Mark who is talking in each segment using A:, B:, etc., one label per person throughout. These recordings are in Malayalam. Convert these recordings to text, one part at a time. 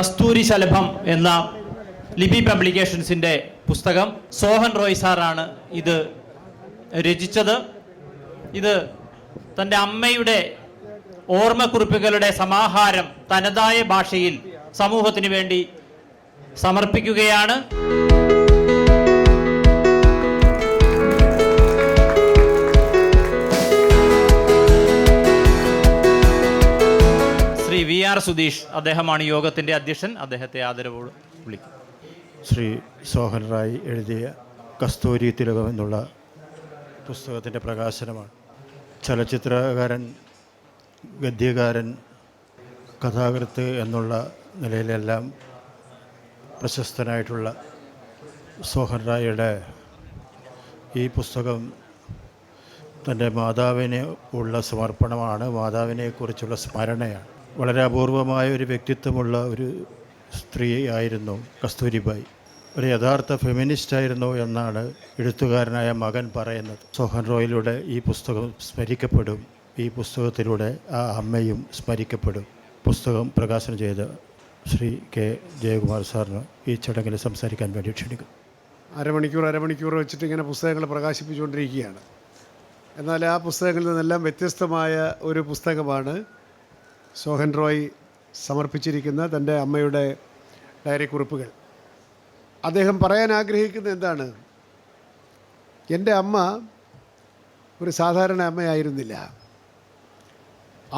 A: കസ്തൂരി ശലഭം എന്ന ലിപി പബ്ലിക്കേഷൻസിൻ്റെ പുസ്തകം സോഹൻ റോയ് സാറാണ് ഇത് രചിച്ചത്. ഇത് തൻ്റെ അമ്മയുടെ ഓർമ്മക്കുറിപ്പുകളുടെ സമാഹാരം തനതായ ഭാഷയിൽ സമൂഹത്തിന് വേണ്ടി സമർപ്പിക്കുകയാണ്. ശ്രീ വി ആർ സുധീഷ്, അദ്ദേഹമാണ് യോഗത്തിൻ്റെ അധ്യക്ഷൻ. അദ്ദേഹത്തെ ആദരവോട് വിളിക്കും.
B: ശ്രീ സോഹൻ റായ് എഴുതിയ കസ്തൂരി തിലകം എന്നുള്ള പുസ്തകത്തിൻ്റെ പ്രകാശനമാണ്. ചലച്ചിത്രകാരൻ, ഗദ്യകാരൻ, കഥാകൃത്ത് എന്നുള്ള നിലയിലെല്ലാം പ്രശസ്തനായിട്ടുള്ള സോഹൻ റായിയുടെ ഈ പുസ്തകം തൻ്റെ മാതാവിന് ഉള്ള സമർപ്പണമാണ്, മാതാവിനെക്കുറിച്ചുള്ള സ്മരണയാണ്. വളരെ അപൂർവമായ ഒരു വ്യക്തിത്വമുള്ള ഒരു സ്ത്രീ ആയിരുന്നു കസ്തൂരിബായി. ഒരു യഥാർത്ഥ ഫെമിനിസ്റ്റായിരുന്നു എന്നാണ് എഴുത്തുകാരനായ മകൻ പറയുന്നത്. സോഹൻ റോയിലൂടെ ഈ പുസ്തകം സ്മരിക്കപ്പെടും. ഈ പുസ്തകത്തിലൂടെ ആ അമ്മയും സ്മരിക്കപ്പെടും. പുസ്തകം പ്രകാശനം ചെയ്ത ശ്രീ കെ ജയകുമാർ സാറിന് ഈ ചടങ്ങിൽ സംസാരിക്കാൻ വേണ്ടി ക്ഷണിക്കും.
C: അരമണിക്കൂർ വെച്ചിട്ട് ഇങ്ങനെ പുസ്തകങ്ങൾ പ്രകാശിപ്പിച്ചുകൊണ്ടിരിക്കുകയാണ്. എന്നാൽ ആ പുസ്തകങ്ങളിൽ നിന്നെല്ലാം വ്യത്യസ്തമായ ഒരു പുസ്തകമാണ് സോഹൻ റോയ് സമർപ്പിച്ചിരിക്കുന്ന തൻ്റെ അമ്മയുടെ ഡയറി കുറിപ്പുകൾ. അദ്ദേഹം പറയാൻ ആഗ്രഹിക്കുന്നത് എന്താണ്? എൻ്റെ അമ്മ ഒരു സാധാരണ അമ്മയായിരുന്നില്ല.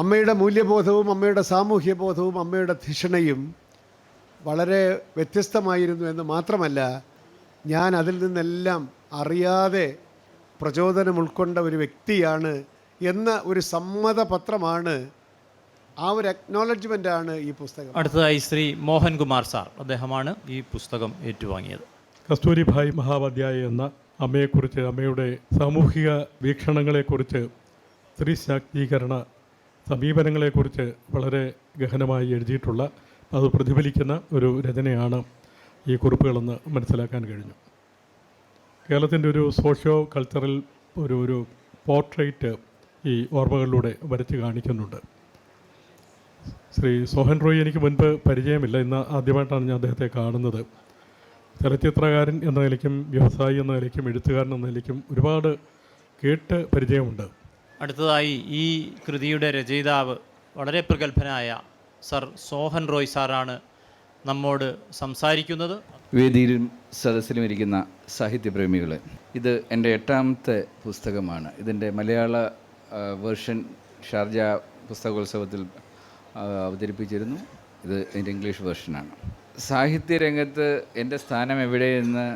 C: അമ്മയുടെ മൂല്യബോധവും അമ്മയുടെ സാമൂഹ്യ ബോധവും അമ്മയുടെ ധിഷണയും വളരെ വ്യത്യസ്തമായിരുന്നു എന്ന് മാത്രമല്ല, ഞാൻ അതിൽ നിന്നെല്ലാം അറിയാതെ പ്രചോദനം ഉൾക്കൊണ്ട ഒരു വ്യക്തിയാണ് എന്ന ഒരു സമ്മതപത്രമാണ്, ആ ഒരു അക്നോളജ്മെൻ്റാണ് ഈ പുസ്തകം.
A: അടുത്തതായി ശ്രീ മോഹൻകുമാർ സാർ, അദ്ദേഹമാണ് ഈ പുസ്തകം ഏറ്റുവാങ്ങിയത്.
D: കസ്തൂരിഭായ് മഹാപാധ്യായ എന്ന അമ്മയെക്കുറിച്ച്, അമ്മയുടെ സാമൂഹിക വീക്ഷണങ്ങളെക്കുറിച്ച്, സ്ത്രീ ശാക്തീകരണ സമീപനങ്ങളെക്കുറിച്ച് വളരെ ഗഹനമായി എഴുതിയിട്ടുള്ള, അത് പ്രതിഫലിക്കുന്ന ഒരു രചനയാണ് ഈ കുറിപ്പുകളെന്ന് മനസ്സിലാക്കാൻ കഴിഞ്ഞു. കേരളത്തിൻ്റെ ഒരു സോഷ്യോ കൾച്ചറൽ ഒരു പോർട്രേറ്റ് ഈ ഓർമ്മകളിലൂടെ വരച്ച് കാണിക്കുന്നുണ്ട്. ശ്രീ സോഹൻ റോയ് എനിക്ക് മുൻപ് പരിചയമില്ല, ഇന്ന് ആദ്യമായിട്ടാണ് ഞാൻ അദ്ദേഹത്തെ കാണുന്നത്. ചലച്ചിത്രകാരൻ എന്ന നിലയ്ക്കും വ്യവസായി എന്ന നിലയ്ക്കും എഴുത്തുകാരൻ എന്ന നിലയ്ക്കും ഒരുപാട് കേട്ട് പരിചയമുണ്ട്.
A: അടുത്തതായി ഈ കൃതിയുടെ രചയിതാവ് വളരെ പ്രഗത്ഭനായ സർ സോഹൻ റോയ് സാറാണ് നമ്മോട് സംസാരിക്കുന്നത്.
E: വേദിയിലും സദസ്സിലും ഇരിക്കുന്ന സാഹിത്യപ്രേമികളെ, ഇത് എൻ്റെ 8ാമത്തെ പുസ്തകമാണ്. ഇതിൻ്റെ മലയാള വേർഷൻ ഷാർജ പുസ്തകോത്സവത്തിൽ അവതരിപ്പിച്ചിരുന്നു. ഇത് എൻ്റെ ഇംഗ്ലീഷ് വേർഷനാണ്. സാഹിത്യരംഗത്ത് എൻ്റെ സ്ഥാനം എവിടെയെന്ന്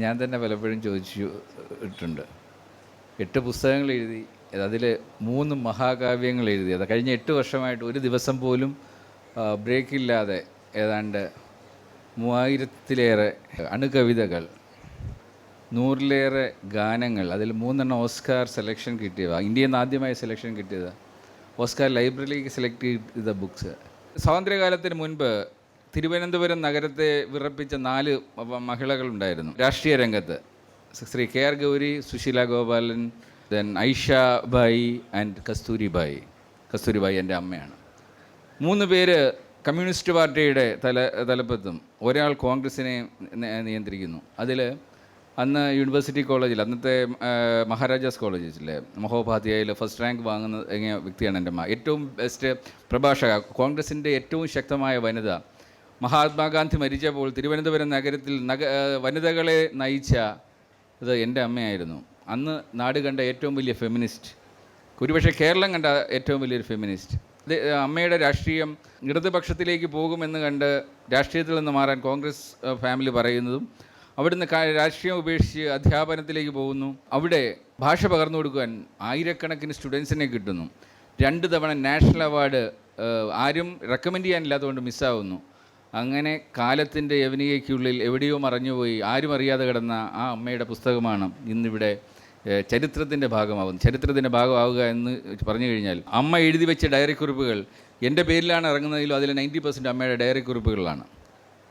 E: ഞാൻ തന്നെ പലപ്പോഴും ചോദിച്ചിട്ടുണ്ട്. 8 പുസ്തകങ്ങൾ എഴുതി, അതിൽ 3 മഹാകാവ്യങ്ങൾ എഴുതി. അത് കഴിഞ്ഞ 8 വർഷമായിട്ട് ഒരു ദിവസം പോലും ബ്രേക്കില്ലാതെ ഏതാണ്ട് 3000-ലേറെ അണുകവിതകൾ, 100-ലേറെ ഗാനങ്ങൾ, അതിൽ 3 ഓസ്കാർ സെലക്ഷൻ കിട്ടിയവ, ഇന്ത്യയിൽ നിന്ന് ആദ്യമായി സെലക്ഷൻ കിട്ടിയത്, ഓസ്കാർ ലൈബ്രറിയിലേക്ക് സെലക്ട് ചെയ്ത ബുക്സ്. സ്വാതന്ത്ര്യകാലത്തിന് മുൻപ് തിരുവനന്തപുരം നഗരത്തെ വിറപ്പിച്ച 4 മഹിളകളുണ്ടായിരുന്നു രാഷ്ട്രീയ രംഗത്ത്. Sri K R Gowri, Susheela Gopalan, then Aisha Bai and Kasturibai എൻ്റെ അമ്മയാണ്. 3 പേര് കമ്മ്യൂണിസ്റ്റ് പാർട്ടിയുടെ തലപ്പത്തും ഒരാൾ കോൺഗ്രസിനെ നിയന്ത്രിക്കുന്നു. അതിൽ അന്ന് യൂണിവേഴ്സിറ്റി കോളേജിൽ, അന്നത്തെ മഹാരാജാസ് കോളേജിലെ മഹോപാധ്യായയിൽ ഫസ്റ്റ് റാങ്ക് വാങ്ങുന്ന വ്യക്തിയാണ് എൻ്റെ അമ്മ. ഏറ്റവും ബെസ്റ്റ് പ്രഭാഷക, കോൺഗ്രസിൻ്റെ ഏറ്റവും ശക്തമായ വനിത. മഹാത്മാഗാന്ധി മരിച്ചപ്പോൾ തിരുവനന്തപുരം നഗരത്തിൽ വനിതകളെ നയിച്ച ഇത് എൻ്റെ അമ്മയായിരുന്നു. അന്ന് നാട് കണ്ട ഏറ്റവും വലിയ ഫെമിനിസ്റ്റ്, ഒരുപക്ഷെ കേരളം കണ്ട ഏറ്റവും വലിയൊരു ഫെമിനിസ്റ്റ്. അമ്മയുടെ രാഷ്ട്രീയം ഇടതുപക്ഷത്തിലേക്ക് പോകുമെന്ന് കണ്ട് രാഷ്ട്രീയത്തിൽ നിന്ന് മാറാൻ കോൺഗ്രസ് ഫാമിലി പറയുന്നതും, അവിടുന്ന് രാഷ്ട്രീയം ഉപേക്ഷിച്ച് അധ്യാപനത്തിലേക്ക് പോകുന്നു. അവിടെ ഭാഷ പകർന്നു കൊടുക്കുവാൻ ആയിരക്കണക്കിന് സ്റ്റുഡൻസിനെ കിട്ടുന്നു. 2 തവണ നാഷണൽ അവാർഡ് ആരും റെക്കമെൻഡ് ചെയ്യാനില്ലാത്തതുകൊണ്ട് മിസ്സാവുന്നു. അങ്ങനെ കാലത്തിൻ്റെ യവനികയ്ക്കുള്ളിൽ എവിടെയോ മറഞ്ഞുപോയി ആരും അറിയാതെ കിടന്ന ആ അമ്മയുടെ പുസ്തകമാണ് ഇന്നിവിടെ ചരിത്രത്തിൻ്റെ ഭാഗമാവുക എന്ന് പറഞ്ഞു കഴിഞ്ഞാൽ, അമ്മ എഴുതി വെച്ച ഡയറി കുറിപ്പുകൾ എൻ്റെ പേരിലാണ് ഇറങ്ങുന്നതിലും അതിൽ 90% അമ്മയുടെ ഡയറി കുറിപ്പുകളാണ്.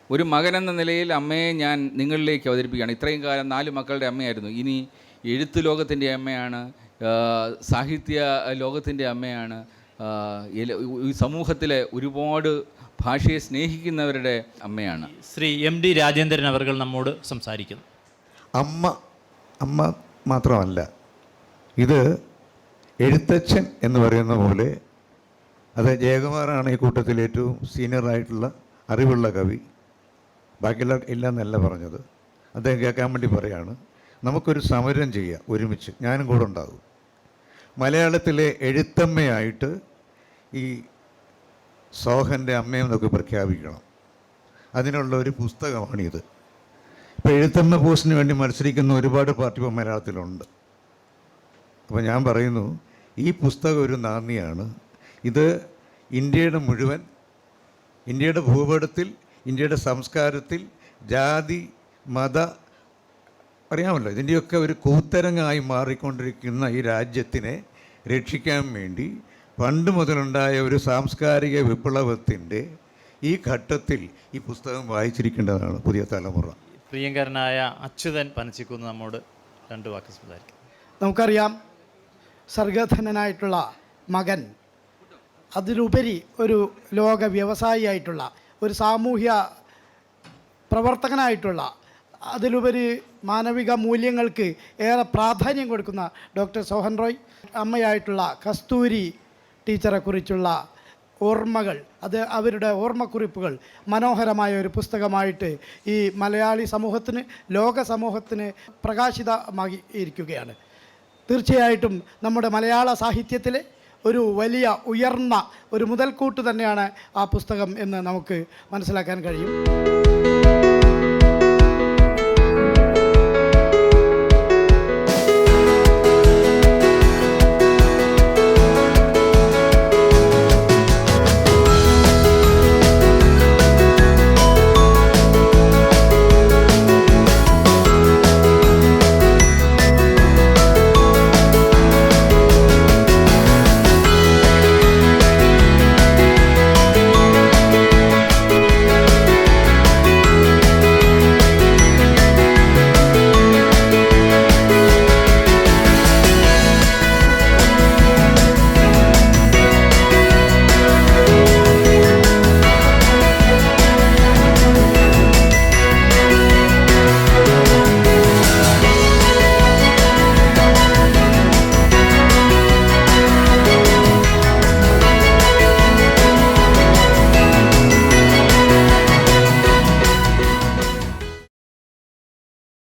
E: ഒരു മകനെന്ന നിലയിൽ അമ്മയെ ഞാൻ നിങ്ങളിലേക്ക് അവതരിപ്പിക്കുകയാണ്. ഇത്രയും കാലം 4 മക്കളുടെ അമ്മയായിരുന്നു. ഇനി എഴുത്ത് ലോകത്തിൻ്റെ അമ്മയാണ്, സാഹിത്യ ലോകത്തിൻ്റെ അമ്മയാണ്, ഈ സമൂഹത്തിലെ ഒരുപാട് ഭാഷയെ സ്നേഹിക്കുന്നവരുടെ അമ്മയാണ്.
A: ശ്രീ MD രാജേന്ദ്രൻ അവർ നമ്മോട് സംസാരിക്കുന്നു.
F: അമ്മ മാത്രമല്ല, ഇത് എഴുത്തച്ഛൻ എന്ന് പറയുന്ന പോലെ, അത് ജയകുമാറാണ് ഈ കൂട്ടത്തിൽ ഏറ്റവും സീനിയറായിട്ടുള്ള അറിവുള്ള കവി. ബാക്കിയുള്ള ഇല്ല എന്നല്ല പറഞ്ഞത്, അദ്ദേഹം കേൾക്കാൻ വേണ്ടി പറയാണ്. നമുക്കൊരു സമരം ചെയ്യാം ഒരുമിച്ച്, ഞാനും കൂടെ ഉണ്ടാകും. മലയാളത്തിലെ എഴുത്തമ്മയായിട്ട് ഈ സോഹൻ്റെ അമ്മയും നമുക്ക് പ്രഖ്യാപിക്കണം. അതിനുള്ള ഒരു പുസ്തകമാണിത്. ഇപ്പോൾ എഴുത്തമ്മ പോസ്റ്റിന് വേണ്ടി മത്സരിക്കുന്ന ഒരുപാട് പാർട്ടി ഇപ്പോൾ മലയാളത്തിലുണ്ട്. അപ്പോൾ ഞാൻ പറയുന്നു, ഈ പുസ്തകം ഒരു നാന്ദിയാണ്. ഇത് ഇന്ത്യയുടെ ഭൂപടത്തിൽ, ഇന്ത്യയുടെ സംസ്കാരത്തിൽ ജാതി മത അറിയാമല്ലോ, ഇതിൻ്റെയൊക്കെ ഒരു കൂത്തരങ്ങായി മാറിക്കൊണ്ടിരിക്കുന്ന ഈ രാജ്യത്തിനെ രക്ഷിക്കാൻ വേണ്ടി പണ്ട് മുതലുണ്ടായ ഒരു സാംസ്കാരിക വിപ്ലവത്തിൻ്റെ ഈ ഘട്ടത്തിൽ ഈ പുസ്തകം വായിച്ചിരിക്കേണ്ടതാണ് പുതിയ തലമുറ.
A: പ്രിയങ്കരനായ അച്യുതൻ പനച്ചിക്കുന്ന് നമ്മോട് 2 വാക്ക് സംസാരിക്കും.
G: നമുക്കറിയാം, സർഗധനനായിട്ടുള്ള മകൻ, അതിലുപരി ഒരു ലോക വ്യവസായിയായിട്ടുള്ള, ഒരു സാമൂഹ്യ പ്രവർത്തകനായിട്ടുള്ള, അതിലുപരി മാനവിക മൂല്യങ്ങൾക്ക് ഏറെ പ്രാധാന്യം കൊടുക്കുന്ന ഡോക്ടർ സോഹൻ റോയ്, അമ്മയായിട്ടുള്ള കസ്തൂരി ടീച്ചറെക്കുറിച്ചുള്ള ഓർമ്മകൾ, അത് അവരുടെ ഓർമ്മക്കുറിപ്പുകൾ മനോഹരമായ ഒരു പുസ്തകമായിട്ട് ഈ മലയാളി സമൂഹത്തിന്, ലോക സമൂഹത്തിന് പ്രകാശിതമായിരിക്കുകയാണ്. തീർച്ചയായിട്ടും നമ്മുടെ മലയാള സാഹിത്യത്തിലെ ഒരു വലിയ ഉയർന്ന ഒരു മുതൽക്കൂട്ട് തന്നെയാണ് ആ പുസ്തകം എന്ന് നമുക്ക് മനസ്സിലാക്കാൻ കഴിയും.